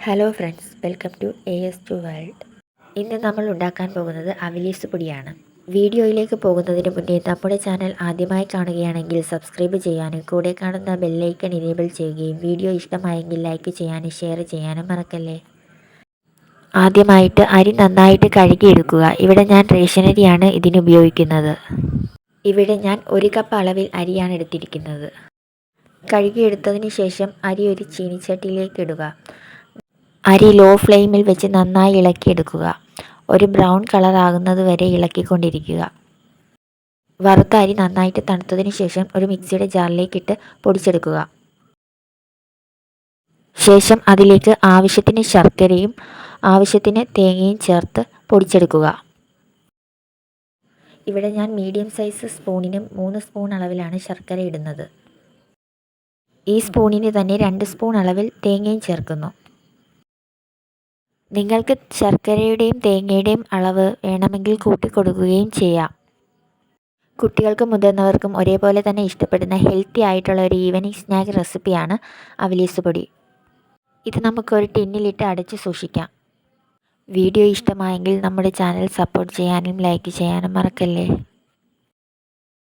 Hello friends, welcome to AS2 world. ഇന്ന് നമ്മൾ ഉണ്ടാക്കാൻ പോകുന്നത് അവിലീസ് പൊടിയാണ്. വീഡിയോയിലേക്ക് പോകുന്നതിന് മുന്നേ നമ്മുടെ ചാനൽ ആദ്യമായി കാണുകയാണെങ്കിൽ സബ്സ്ക്രൈബ് ചെയ്യാനും കൂടെ കാണുന്ന ബെല്ലൈക്കൺ എനേബിൾ ചെയ്യുകയും വീഡിയോ ഇഷ്ടമായെങ്കിൽ ലൈക്ക് ചെയ്യാനും ഷെയർ ചെയ്യാനും മറക്കല്ലേ. ആദ്യമായിട്ട് അരി നന്നായിട്ട് കഴുകിയെടുക്കുക. ഇവിടെ ഞാൻ റേഷനരിയാണ് ഇതിനുപയോഗിക്കുന്നത്. ഇവിടെ ഞാൻ 1 കപ്പ് അളവിൽ അരിയാണ് എടുത്തിരിക്കുന്നത്. കഴുകിയെടുത്തതിന് ശേഷം അരി ഒരു ചീനിച്ചട്ടിയിലേക്ക് ഇടുക. അരി ലോ ഫ്ലെയിമിൽ വെച്ച് നന്നായി ഇളക്കിയെടുക്കുക. ഒരു ബ്രൗൺ കളർ ആകുന്നത് വരെ ഇളക്കിക്കൊണ്ടിരിക്കുക. വറുത്ത അരി നന്നായിട്ട് തണുത്തതിന് ശേഷം ഒരു മിക്സിയുടെ ജാറിലേക്കിട്ട് പൊടിച്ചെടുക്കുക. ശേഷം അതിലേക്ക് ആവശ്യത്തിന് ശർക്കരയും ആവശ്യത്തിന് തേങ്ങയും ചേർത്ത് പൊടിച്ചെടുക്കുക. ഇവിടെ ഞാൻ മീഡിയം സൈസ് സ്പൂണിന് 3 സ്പൂൺ അളവിലാണ് ശർക്കര ഇടുന്നത്. ഈ സ്പൂണിന് തന്നെ 2 സ്പൂൺ അളവിൽ തേങ്ങയും ചേർക്കുന്നു. നിങ്ങൾക്ക് ശർക്കരയുടെയും തേങ്ങയുടെയും അളവ് വേണമെങ്കിൽ കൂട്ടിക്കൊടുക്കുകയും ചെയ്യാം. കുട്ടികൾക്കും മുതിർന്നവർക്കും ഒരേപോലെ തന്നെ ഇഷ്ടപ്പെടുന്ന ഹെൽത്തി ആയിട്ടുള്ള ഒരു ഈവനിങ് സ്നാക്ക് റെസിപ്പിയാണ് അവിലീസ് പൊടി. ഇത് നമുക്കൊരു ടിന്നിലിട്ട് അടച്ച് സൂക്ഷിക്കാം. വീഡിയോ ഇഷ്ടമായെങ്കിൽ നമ്മുടെ ചാനൽ സപ്പോർട്ട് ചെയ്യാനും ലൈക്ക് ചെയ്യാനും മറക്കല്ലേ.